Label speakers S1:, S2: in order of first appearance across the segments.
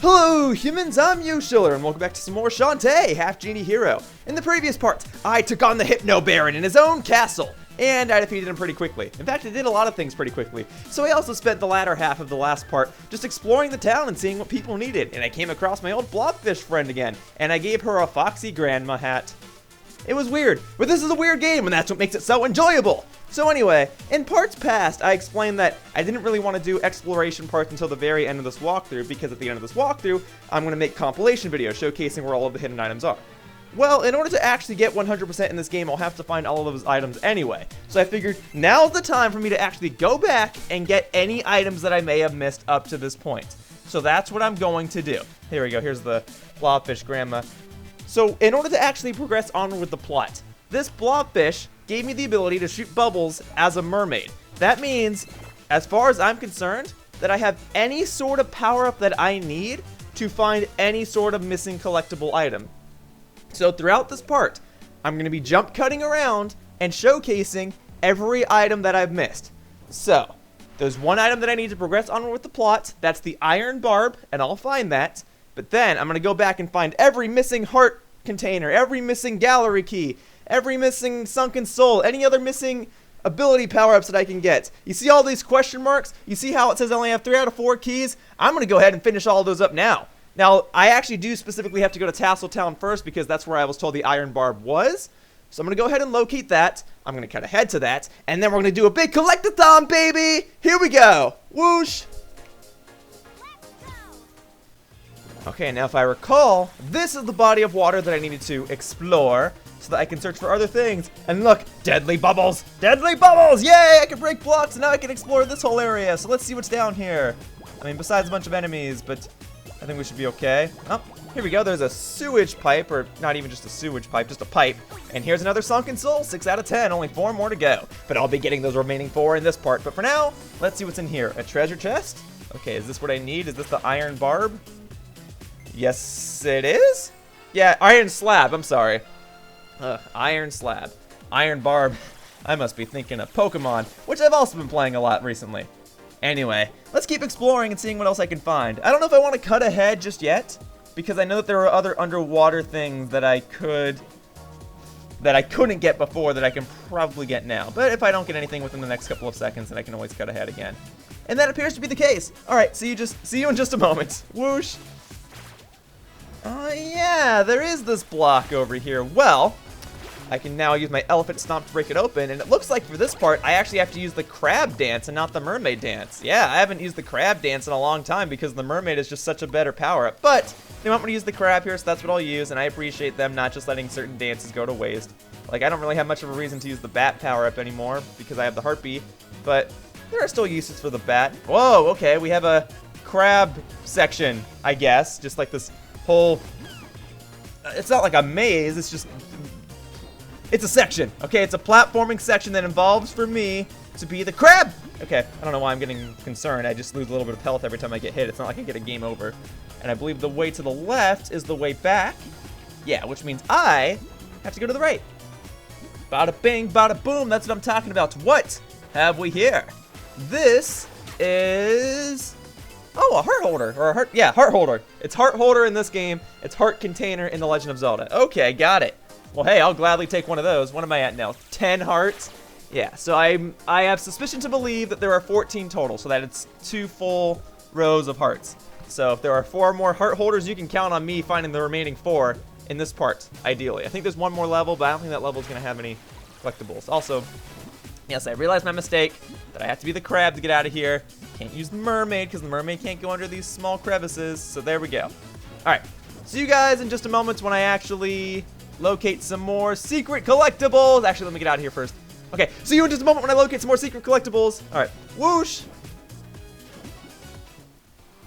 S1: Hello humans, I'm Yoshiller, and welcome back to some more Shantae, Half-Genie Hero. In the previous part, I took on the Hypno Baren in his own castle, and I defeated him pretty quickly. In fact, I did a lot of things pretty quickly. So I also spent the latter half of the last part just exploring the town and seeing what people needed, and I came across my old blobfish friend again, and I gave her a foxy grandma hat. It was weird, but this is a weird game, and that's what makes it so enjoyable. So anyway, in parts past, I explained that I didn't really want to do exploration parts until the very end of this walkthrough, because at the end of this walkthrough, I'm going to make compilation videos showcasing where all of the hidden items are. Well, in order to actually get 100% in this game, I'll have to find all of those items anyway. So I figured now's the time for me to actually go back and get any items that I may have missed up to this point. So that's what I'm going to do. Here we go, here's the blobfish grandma. So in order to actually progress onward with the plot, this blobfish gave me the ability to shoot bubbles as a mermaid. That means, as far as I'm concerned, that I have any sort of power-up that I need to find any sort of missing collectible item. So throughout this part, I'm going to be jump cutting around and showcasing every item that I've missed. So, there's one item that I need to progress onward with the plot. That's the iron barb, and I'll find that. But then, I'm going to go back and find every missing heart container, every missing gallery key, every missing Sunken Soul, any other missing ability power-ups that I can get. You see all these question marks? You see how it says I only have 3 out of 4 keys? I'm going to go ahead and finish all of those up now. Now, I actually do specifically have to go to Tasseltown first because that's where I was told the iron barb was. So I'm going to go ahead and locate that. I'm going to cut ahead to that. And then we're going to do a big collectathon, baby! Here we go! Whoosh! Okay, now if I recall, this is the body of water that I needed to explore so that I can search for other things. And look, deadly bubbles! Deadly bubbles! Yay! I can break blocks and now I can explore this whole area. So let's see what's down here. I mean, besides a bunch of enemies, but I think we should be okay. Oh, here we go. There's a sewage pipe, or not even just a sewage pipe, just a pipe. And here's another Sunken Soul, 6 out of 10, only 4 more to go. But I'll be getting those remaining 4 in this part. But for now, let's see what's in here. A treasure chest? Okay, is this what I need? Is this the iron barb? Yes, it is? Yeah, iron slab, I'm sorry. Iron slab. Iron barb. I must be thinking of Pokemon, which I've also been playing a lot recently. Anyway, let's keep exploring and seeing what else I can find. I don't know if I want to cut ahead just yet, because I know that there are other underwater things that I couldn't get before that I can probably get now. But if I don't get anything within the next couple of seconds, then I can always cut ahead again. And that appears to be the case. Alright, see you in just a moment. Whoosh. Yeah, there is this block over here. Well, I can now use my elephant stomp to break it open, and it looks like for this part, I actually have to use the crab dance and not the mermaid dance. Yeah, I haven't used the crab dance in a long time because the mermaid is just such a better power-up. But they want me to use the crab here, so that's what I'll use, and I appreciate them not just letting certain dances go to waste. Like, I don't really have much of a reason to use the bat power-up anymore because I have the heartbeat, but there are still uses for the bat. Whoa, okay, we have a crab section, I guess, just like this whole... It's not like a maze, it's a section, okay? It's a platforming section that involves, for me, to be the crab! Okay, I don't know why I'm getting concerned. I just lose a little bit of health every time I get hit. It's not like I get a game over. And I believe the way to the left is the way back. Yeah, which means I have to go to the right. Bada bing, bada boom, that's what I'm talking about. What have we here? This is... Oh, a heart holder, or a heart, yeah, heart holder. It's heart holder in this game. It's heart container in The Legend of Zelda. Okay, got it. Well, hey, I'll gladly take one of those. What am I at now? 10 hearts? Yeah, so I have suspicion to believe that there are 14 total, so that it's 2 full rows of hearts. So if there are 4 more heart holders, you can count on me finding the remaining 4 in this part, ideally. I think there's 1 more level, but I don't think that level is going to have any collectibles. Also, yes, I realized my mistake, that I have to be the crab to get out of here. Can't use the mermaid, because the mermaid can't go under these small crevices, so there we go. Alright, see you guys in just a moment when I actually locate some more secret collectibles. Actually, let me get out of here first. Okay, see you in just a moment when I locate some more secret collectibles. Alright, whoosh!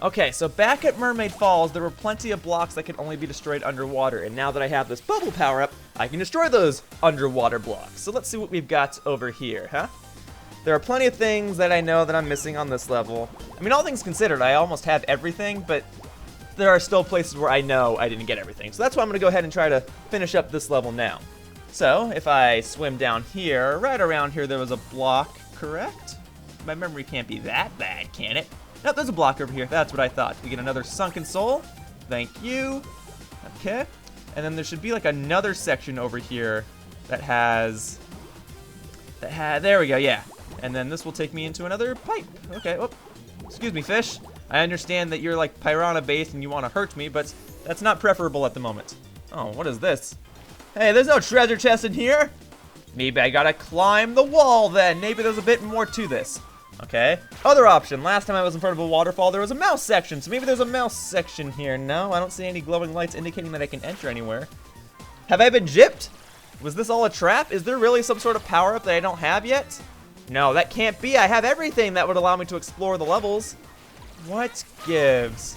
S1: Okay, so back at Mermaid Falls, there were plenty of blocks that could only be destroyed underwater, and now that I have this bubble power-up, I can destroy those underwater blocks. So let's see what we've got over here, huh? There are plenty of things that I know that I'm missing on this level. I mean, all things considered, I almost have everything, but there are still places where I know I didn't get everything. So that's why I'm going to go ahead and try to finish up this level now. So, if I swim down here, right around here there was a block, correct? My memory can't be that bad, can it? Nope, there's a block over here. That's what I thought. We get another Sunken Soul. Thank you. Okay. And then there should be like another section over here that has... there we go, yeah. And then this will take me into another pipe. Okay, oh, excuse me, fish. I understand that you're like piranha-based and you want to hurt me, but that's not preferable at the moment. Oh, what is this? Hey, there's no treasure chest in here. Maybe I gotta climb the wall then. Maybe there's a bit more to this. Okay. Other option. Last time I was in front of a waterfall, there was a mouse section. So maybe there's a mouse section here. No, I don't see any glowing lights indicating that I can enter anywhere. Have I been gypped? Was this all a trap? Is there really some sort of power-up that I don't have yet? No, that can't be. I have everything that would allow me to explore the levels. What gives?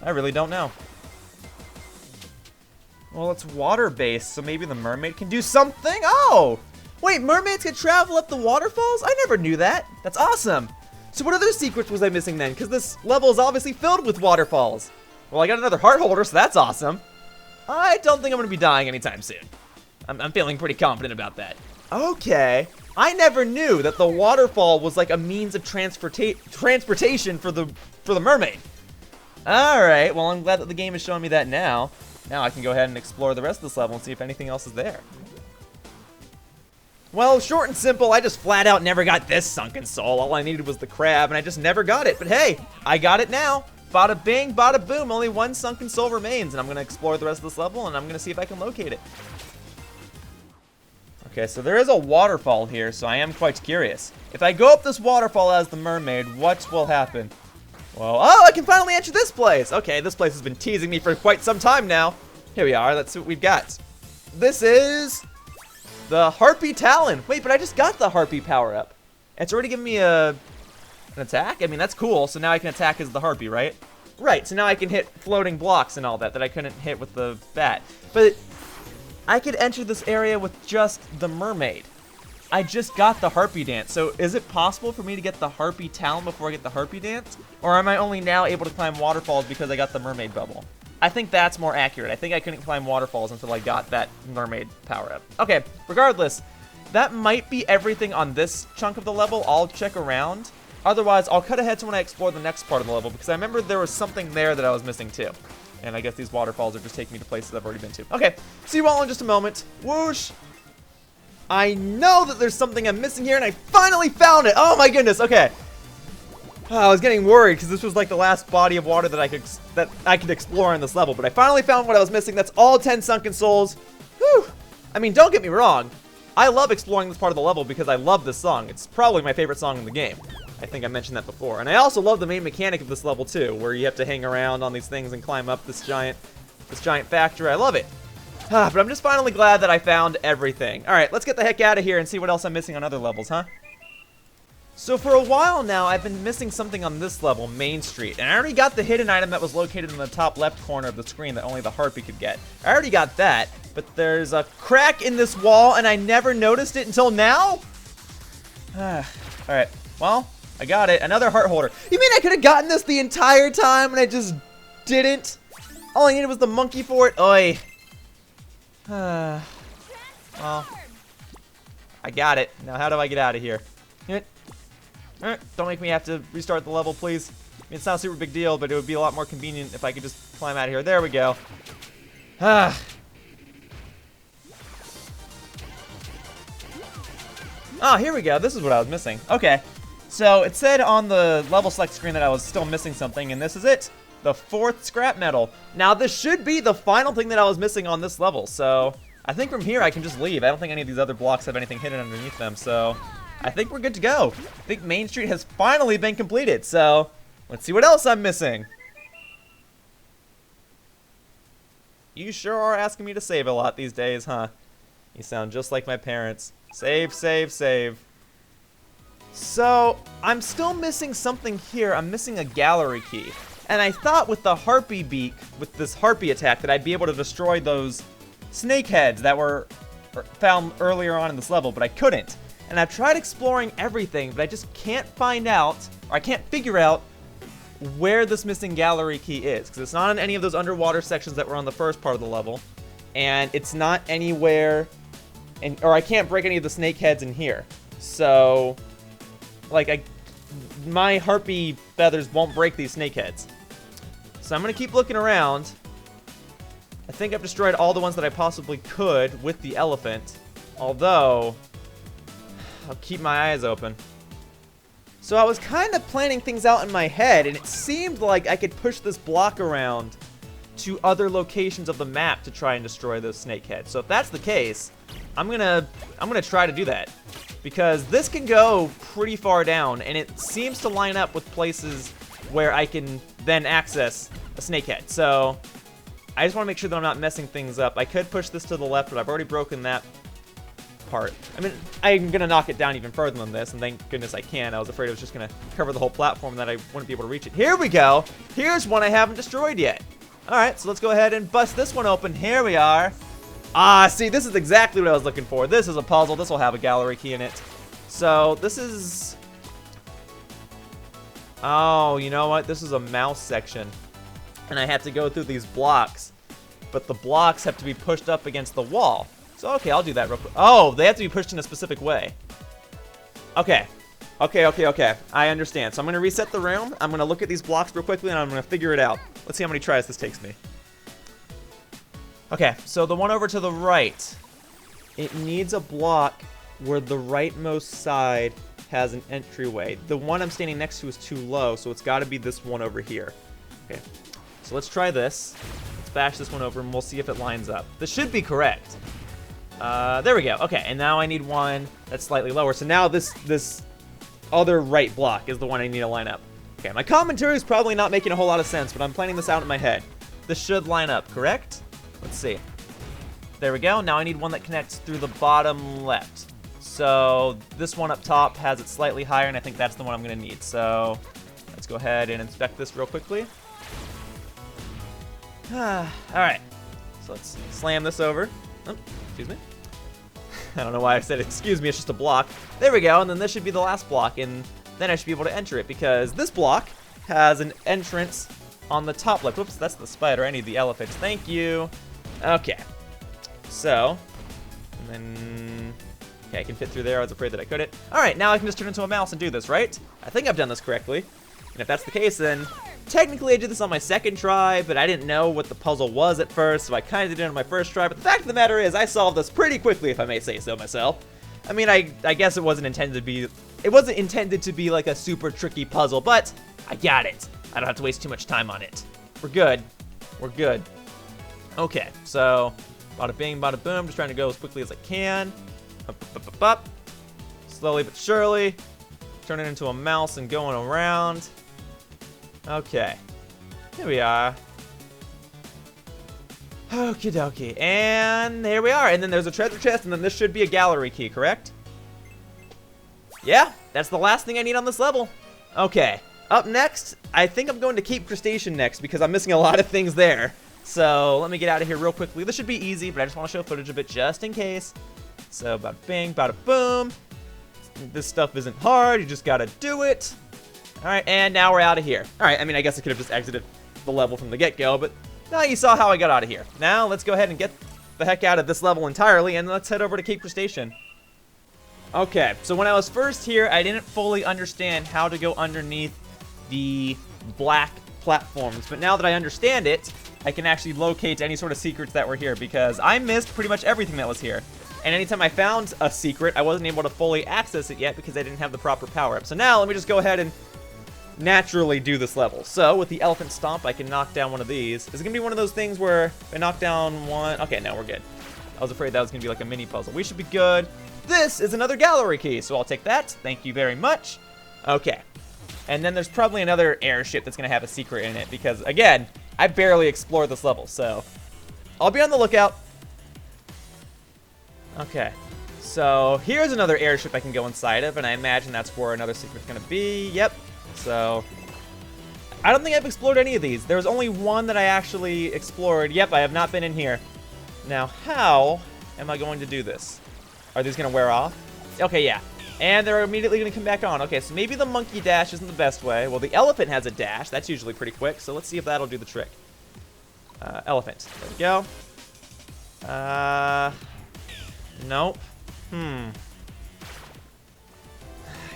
S1: I really don't know. Well, it's water-based, so maybe the mermaid can do something? Oh! Wait, mermaids can travel up the waterfalls? I never knew that. That's awesome. So what other secrets was I missing then? Because this level is obviously filled with waterfalls. Well, I got another heart holder, so that's awesome. I don't think I'm going to be dying anytime soon. I'm feeling pretty confident about that. Okay. I never knew that the waterfall was like a means of transportation for the mermaid. Alright, well I'm glad that the game is showing me that now. Now I can go ahead and explore the rest of this level and see if anything else is there. Well, short and simple, I just flat out never got this Sunken Soul. All I needed was the crab, and I just never got it. But hey, I got it now. Bada bing, bada boom, only one Sunken Soul remains, and I'm going to explore the rest of this level, and I'm going to see if I can locate it. Okay, so there is a waterfall here, so I am quite curious. If I go up this waterfall as the mermaid, what will happen? Well, oh, I can finally enter this place. Okay, this place has been teasing me for quite some time now. Here we are, let's see what we've got. This is the Harpy Talon. Wait, but I just got the Harpy power-up. It's already giving me an attack? I mean, that's cool, so now I can attack as the Harpy, right? Right, so now I can hit floating blocks and all that I couldn't hit with the bat. But I could enter this area with just the mermaid. I just got the Harpy Dance, so is it possible for me to get the Harpy Talon before I get the Harpy Dance? Or am I only now able to climb waterfalls because I got the mermaid bubble? I think that's more accurate. I think I couldn't climb waterfalls until I got that mermaid power-up. Okay, regardless, that might be everything on this chunk of the level. I'll check around. Otherwise, I'll cut ahead to when I explore the next part of the level, because I remember there was something there that I was missing too. And I guess these waterfalls are just taking me to places I've already been to. Okay, see you all in just a moment. Whoosh! I know that there's something I'm missing here, and I finally found it! Oh my goodness, okay. Oh, I was getting worried, because this was like the last body of water that I could explore in this level. But I finally found what I was missing. That's all 10 Sunken Souls. Whew! I mean, don't get me wrong. I love exploring this part of the level because I love this song. It's probably my favorite song in the game. I think I mentioned that before. And I also love the main mechanic of this level too, where you have to hang around on these things and climb up this giant factory. I love it. But I'm just finally glad that I found everything. Alright, let's get the heck out of here and see what else I'm missing on other levels, huh? So for a while now, I've been missing something on this level, Main Street. And I already got the hidden item that was located in the top left corner of the screen that only the Harpy could get. I already got that, but there's a crack in this wall and I never noticed it until now? Alright, well, I got it. Another heart holder. You mean I could have gotten this the entire time and I just didn't? All I needed was the monkey for it? Oi. Well, I got it. Now how do I get out of here? Don't make me have to restart the level, please. I mean, it's not a super big deal, but it would be a lot more convenient if I could just climb out of here. There we go. Oh, here we go. This is what I was missing. Okay. So it said on the level select screen that I was still missing something, and this is it. The 4th scrap metal. Now, this should be the final thing that I was missing on this level, so I think from here I can just leave. I don't think any of these other blocks have anything hidden underneath them, so I think we're good to go. I think Main Street has finally been completed, so let's see what else I'm missing. You sure are asking me to save a lot these days, huh? You sound just like my parents. Save, save, save. So, I'm still missing something here. I'm missing a gallery key. And I thought with the Harpy beak, with this Harpy attack, that I'd be able to destroy those snake heads that were found earlier on in this level, but I couldn't. And I've tried exploring everything, but I just can't find out, or I can't figure out where this missing gallery key is. Because it's not in any of those underwater sections that were on the first part of the level. And it's not anywhere, or I can't break any of the snake heads in here. So, like, my harpy feathers won't break these snake heads. So I'm going to keep looking around. I think I've destroyed all the ones that I possibly could with the elephant. Although, I'll keep my eyes open. So I was kind of planning things out in my head, and it seemed like I could push this block around to other locations of the map to try and destroy those snake heads. So if that's the case, I'm gonna try to do that. Because this can go pretty far down, and it seems to line up with places where I can then access a snakehead. So I just want to make sure that I'm not messing things up. I could push this to the left, but I've already broken that part. I mean, I'm going to knock it down even further than this, and thank goodness I can. I was afraid it was just going to cover the whole platform and that I wouldn't be able to reach it. Here we go. Here's one I haven't destroyed yet. All right, so let's go ahead and bust this one open. Here we are. Ah, see, this is exactly what I was looking for. This is a puzzle. This will have a gallery key in it. So this is... Oh, you know what? This is a mouse section. And I have to go through these blocks. But the blocks have to be pushed up against the wall. So, okay, I'll do that real quick. Oh, they have to be pushed in a specific way. Okay. Okay. I understand. So I'm going to reset the room. I'm going to look at these blocks real quickly, and I'm going to figure it out. Let's see how many tries this takes me. Okay, so the one over to the right, it needs a block where the rightmost side has an entryway. The one I'm standing next to is too low, so it's got to be this one over here. Okay, so let's try this. Let's bash this one over, and we'll see if it lines up. This should be correct. There we go. Okay, and now I need one that's slightly lower. So now this other right block is the one I need to line up. Okay, my commentary is probably not making a whole lot of sense, but I'm planning this out in my head. This should line up, correct? Let's see. There we go. Now I need one that connects through the bottom left. So this one up top has it slightly higher, and I think that's the one I'm going to need. So let's go ahead and inspect this real quickly. All right. So let's slam this over. Oh, excuse me. I don't know why I said excuse me. It's just a block. There we go. And then this should be the last block, and then I should be able to enter it because this block has an entrance on the top left. Whoops, that's the spider. I need the elephant. Thank you. Okay. So, and then, okay, I can fit through there. I was afraid that I couldn't. All right, now I can just turn into a mouse and do this, right? I think I've done this correctly. And if that's the case, then technically I did this on my second try, but I didn't know what the puzzle was at first, so I kind of did it on my first try. But the fact of the matter is, I solved this pretty quickly, if I may say so myself. I mean, I guess it wasn't intended to be like a super tricky puzzle, but I got it. I don't have to waste too much time on it. We're good. We're good. Okay, so bada bing, bada boom. Just trying to go as quickly as I can. Up. Slowly but surely. Turn it into a mouse and going around. Okay. Here we are. Okie dokie. And there we are. And then there's a treasure chest, and then this should be a gallery key, correct? Yeah, that's the last thing I need on this level. Okay. Up next, I think I'm going to keep Crustacean next because I'm missing a lot of things there. So let me get out of here real quickly. This should be easy, but I just want to show footage of it just in case. So bada bing, bada boom. This stuff isn't hard. You just got to do it. All right, and now we're out of here. All right, I mean, I guess I could have just exited the level from the get-go, but now you saw how I got out of here. Now let's go ahead and get the heck out of this level entirely, and let's head over to Cape Crustacean. Okay, so when I was first here, I didn't fully understand how to go underneath the black platforms, but now that I understand it, I can actually locate any sort of secrets that were here because I missed pretty much everything that was here. And anytime I found a secret, I wasn't able to fully access it yet because I didn't have the proper power-up. So now let me just go ahead and naturally do this level. So with the elephant stomp, I can knock down one of these. Is it gonna be one of those things where if I knock down one? Okay, now we're good. I was afraid that was gonna be like a mini puzzle. We should be good. This is another gallery key, so I'll take that. Thank you very much. Okay. And then there's probably another airship that's gonna have a secret in it because, again, I barely explored this level, so I'll be on the lookout. Okay, so here's another airship I can go inside of, and I imagine that's where another secret's gonna be. Yep. So I don't think I've explored any of these. There was only one that I actually explored. Yep, I have not been in here. Now, how am I going to do this? Are these gonna wear off? Okay, yeah. And they're immediately gonna come back on. Okay, so maybe the monkey dash isn't the best way. Well, the elephant has a dash. That's usually pretty quick. So let's see if that'll do the trick. Elephant. There we go. Nope. I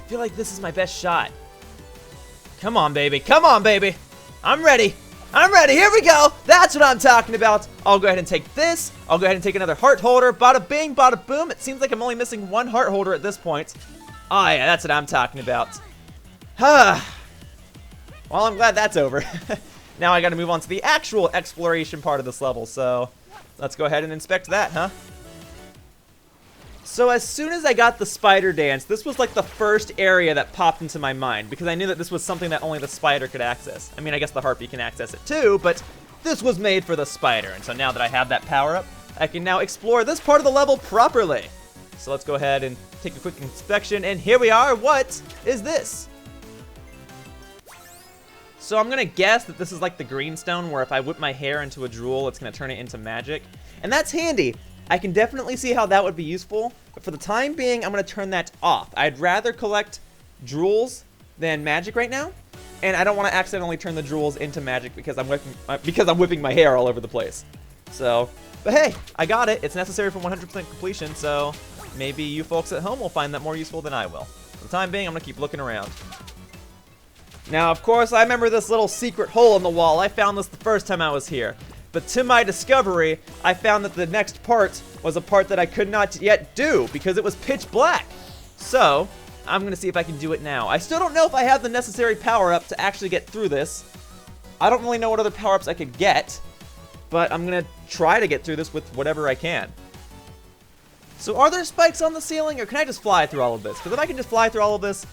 S1: feel like this is my best shot. Come on, baby. Come on, baby. I'm ready. I'm ready. Here we go. That's what I'm talking about. I'll go ahead and take this. I'll go ahead and take another heart holder. Bada bing, bada boom. It seems like I'm only missing one heart holder at this point. Oh, yeah, that's what I'm talking about. Well, I'm glad that's over. Now I got to move on to the actual exploration part of this level. So let's go ahead and inspect that, huh? So as soon as I got the spider dance, this was like the first area that popped into my mind because I knew that this was something that only the spider could access. I mean, I guess the harpy can access it too, but this was made for the spider. And so now that I have that power up, I can now explore this part of the level properly. So let's go ahead and take a quick inspection. And here we are. What is this? So I'm going to guess that this is like the greenstone where if I whip my hair into a drool, it's going to turn it into magic. And that's handy. I can definitely see how that would be useful, but for the time being, I'm going to turn that off. I'd rather collect drools than magic right now, and I don't want to accidentally turn the drools into magic because I'm whipping my hair all over the place. So, but hey, I got it. It's necessary for 100% completion, so maybe you folks at home will find that more useful than I will. For the time being, I'm going to keep looking around. Now, of course, I remember this little secret hole in the wall. I found this the first time I was here. But to my discovery, I found that the next part was a part that I could not yet do because it was pitch black. So, I'm going to see if I can do it now. I still don't know if I have the necessary power-up to actually get through this. I don't really know what other power-ups I could get, but I'm going to try to get through this with whatever I can. So are there spikes on the ceiling, or can I just fly through all of this? Because if I can just fly through all of this,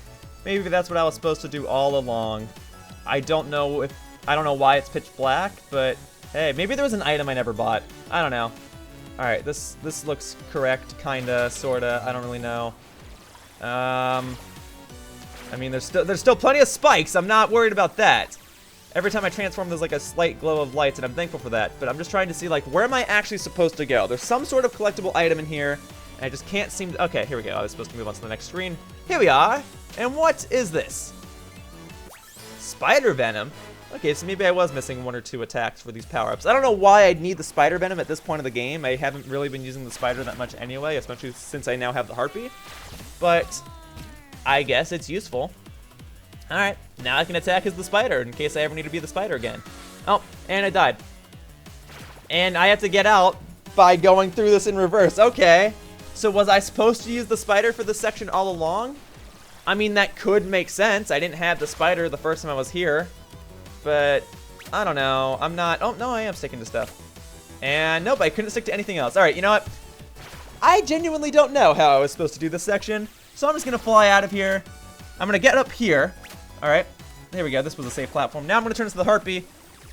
S1: maybe that's what I was supposed to do all along. I don't know why it's pitch black, but hey, maybe there was an item I never bought. I don't know. Alright, this looks correct, kinda, sorta. I don't really know. I mean, there's still plenty of spikes. I'm not worried about that. Every time I transform, there's like a slight glow of lights, and I'm thankful for that. But I'm just trying to see, like, where am I actually supposed to go? There's some sort of collectible item in here, and I just can't seem to... Okay, here we go. I was supposed to move on to the next screen. Here we are. And what is this? Spider venom? Okay, so maybe I was missing one or two attacks for these power-ups. I don't know why I'd need the spider venom at this point of the game. I haven't really been using the spider that much anyway, especially since I now have the harpy. But I guess it's useful. Alright, now I can attack as the spider in case I ever need to be the spider again. Oh, and I died. And I have to get out by going through this in reverse. Okay, so was I supposed to use the spider for this section all along? I mean, that could make sense. I didn't have the spider the first time I was here. But I don't know. I'm not... Oh, no, I am sticking to stuff. And nope, I couldn't stick to anything else. All right, you know what? I genuinely don't know how I was supposed to do this section. So I'm just going to fly out of here. I'm going to get up here. All right. There we go. This was a safe platform. Now I'm going to turn to the harpy. And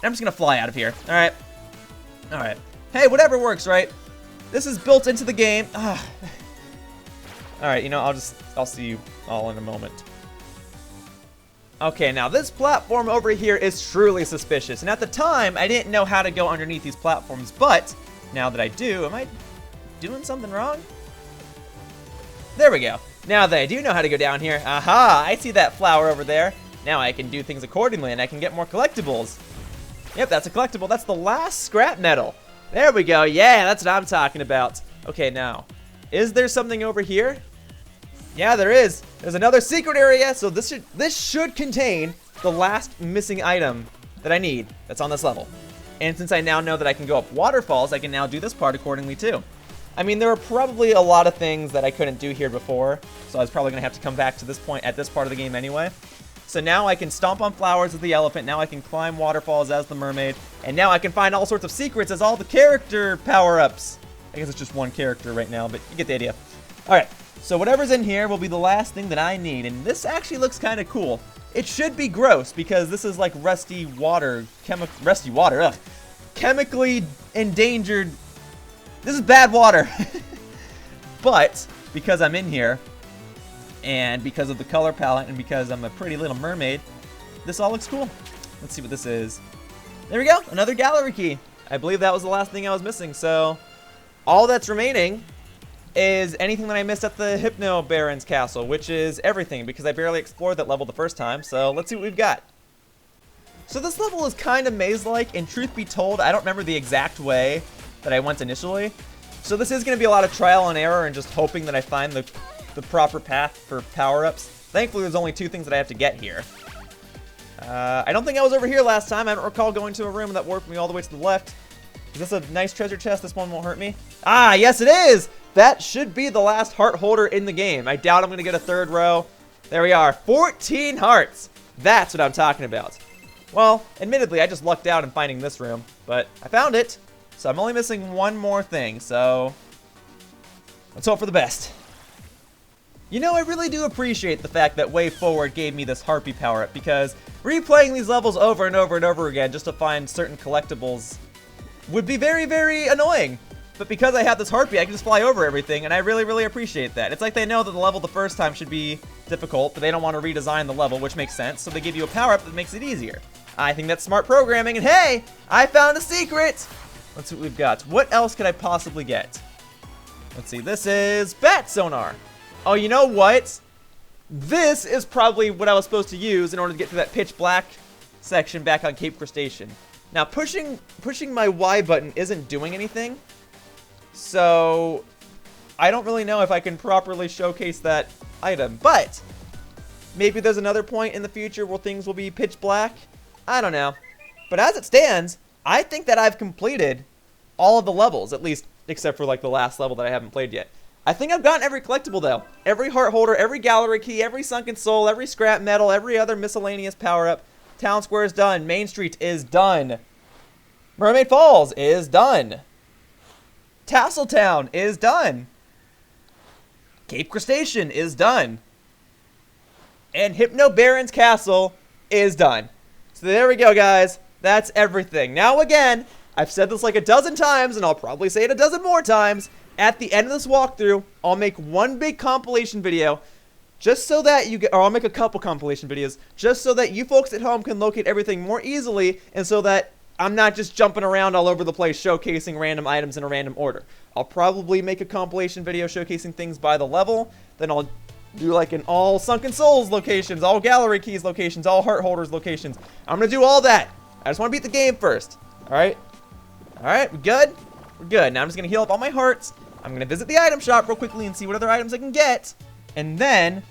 S1: I'm just going to fly out of here. All right. All right. Hey, whatever works, right? This is built into the game. All right, you know, I'll see you all in a moment. Okay, now this platform over here is truly suspicious, and at the time, I didn't know how to go underneath these platforms, but now that I do, am I doing something wrong? There we go. Now that I do know how to go down here, aha, I see that flower over there. Now I can do things accordingly, and I can get more collectibles. Yep, that's a collectible. That's the last scrap metal. There we go. Yeah, that's what I'm talking about. Okay, now, is there something over here? Yeah, there is. There's another secret area, so this should contain the last missing item that I need that's on this level. And since I now know that I can go up waterfalls, I can now do this part accordingly too. I mean, there are probably a lot of things that I couldn't do here before, so I was probably going to have to come back to this point at this part of the game anyway. So now I can stomp on flowers as the elephant, now I can climb waterfalls as the mermaid, and now I can find all sorts of secrets as all the character power-ups. I guess it's just one character right now, but you get the idea. Alright. So whatever's in here will be the last thing that I need, and this actually looks kind of cool. It should be gross because this is like rusty water, chemically endangered. This is bad water. But because I'm in here, and because of the color palette, and because I'm a pretty little mermaid, this all looks cool. Let's see what this is. There we go, another gallery key. I believe that was the last thing I was missing, so all that's remaining is anything that I missed at the Hypno Baron's castle, which is everything, because I barely explored that level the first time, so let's see what we've got. So this level is kind of maze-like, and truth be told, I don't remember the exact way that I went initially, so this is going to be a lot of trial and error and just hoping that I find the proper path for power-ups. Thankfully, there's only two things that I have to get here. I don't think I was over here last time. I don't recall going to a room that warped me all the way to the left. Is this a nice treasure chest? This one won't hurt me. Ah, yes it is! That should be the last heart holder in the game. I doubt I'm going to get a third row. There we are. 14 hearts. That's what I'm talking about. Well, admittedly, I just lucked out in finding this room, but I found it. So I'm only missing one more thing, so let's hope for the best. You know, I really do appreciate the fact that Way Forward gave me this Harpy power-up, because replaying these levels over and over and over again just to find certain collectibles would be very, very annoying. But because I have this Harpy, I can just fly over everything, and I really, really appreciate that. It's like they know that the level the first time should be difficult, but they don't want to redesign the level, which makes sense, so they give you a power-up that makes it easier. I think that's smart programming, and hey, I found a secret! Let's see what we've got. What else could I possibly get? Let's see, this is Bat Sonar. Oh, you know what? This is probably what I was supposed to use in order to get to that pitch black section back on Cape Crustacean. Now, pushing my Y button isn't doing anything, so I don't really know if I can properly showcase that item, but maybe there's another point in the future where things will be pitch black. I don't know. But as it stands, I think that I've completed all of the levels, at least except for like the last level that I haven't played yet. I think I've gotten every collectible though. Every heart holder, every gallery key, every sunken soul, every scrap metal, every other miscellaneous power-up. Town Square is done. Main Street is done. Mermaid Falls is done. Tasseltown is done. Cape Crustacean is done. And Hypno Baron's Castle is done. So there we go, guys. That's everything. Now again, I've said this like a dozen times, and I'll probably say it a dozen more times. At the end of this walkthrough, I'll make one big compilation video, just so that you get, or I'll make a couple compilation videos, just so that you folks at home can locate everything more easily, and so that I'm not just jumping around all over the place showcasing random items in a random order. I'll probably make a compilation video showcasing things by the level, then I'll do like an all Sunken Souls locations, all gallery keys locations, all heart holders locations. I'm gonna do all that. I just want to beat the game first. Alright? Alright, we good? We're good. Now I'm just gonna heal up all my hearts. I'm gonna visit the item shop real quickly and see what other items I can get. And then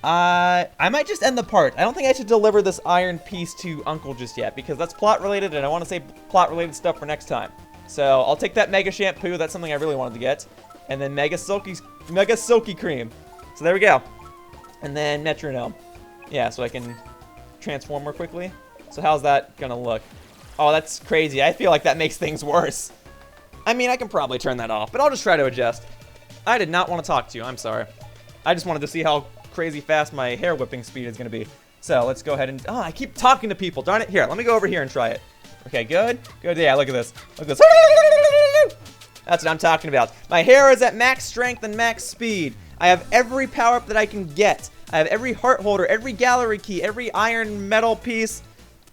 S1: I might just end the part. I don't think I should deliver this iron piece to Uncle just yet, because that's plot related, and I want to save plot related stuff for next time. So I'll take that Mega Shampoo. That's something I really wanted to get. And then Mega Silky Cream. So there we go. And then Metronome. Yeah, so I can transform more quickly. So how's that gonna look? Oh, that's crazy. I feel like that makes things worse. I mean, I can probably turn that off, but I'll just try to adjust. I did not want to talk to you. I'm sorry. I just wanted to see how crazy fast my hair whipping speed is gonna be. So let's go ahead and, oh, I keep talking to people. Darn it. Here, let me go over here and try it. Okay, good. Good. Yeah, look at this. Look at this. That's what I'm talking about. My hair is at max strength and max speed. I have every power-up that I can get. I have every heart holder, every gallery key, every iron metal piece.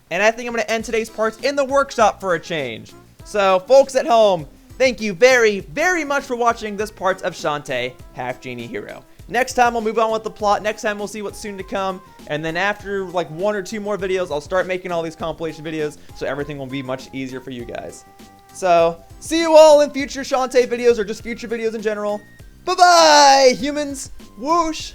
S1: And I think I'm going to end today's parts in the workshop for a change. So, folks at home, thank you very, very much for watching this part of Shantae, Half-Genie Hero. Next time, we'll move on with the plot. Next time, we'll see what's soon to come. And then after, like, 1 or 2 more videos, I'll start making all these compilation videos, so everything will be much easier for you guys. So, see you all in future Shantae videos, or just future videos in general. Bye-bye, humans! Whoosh!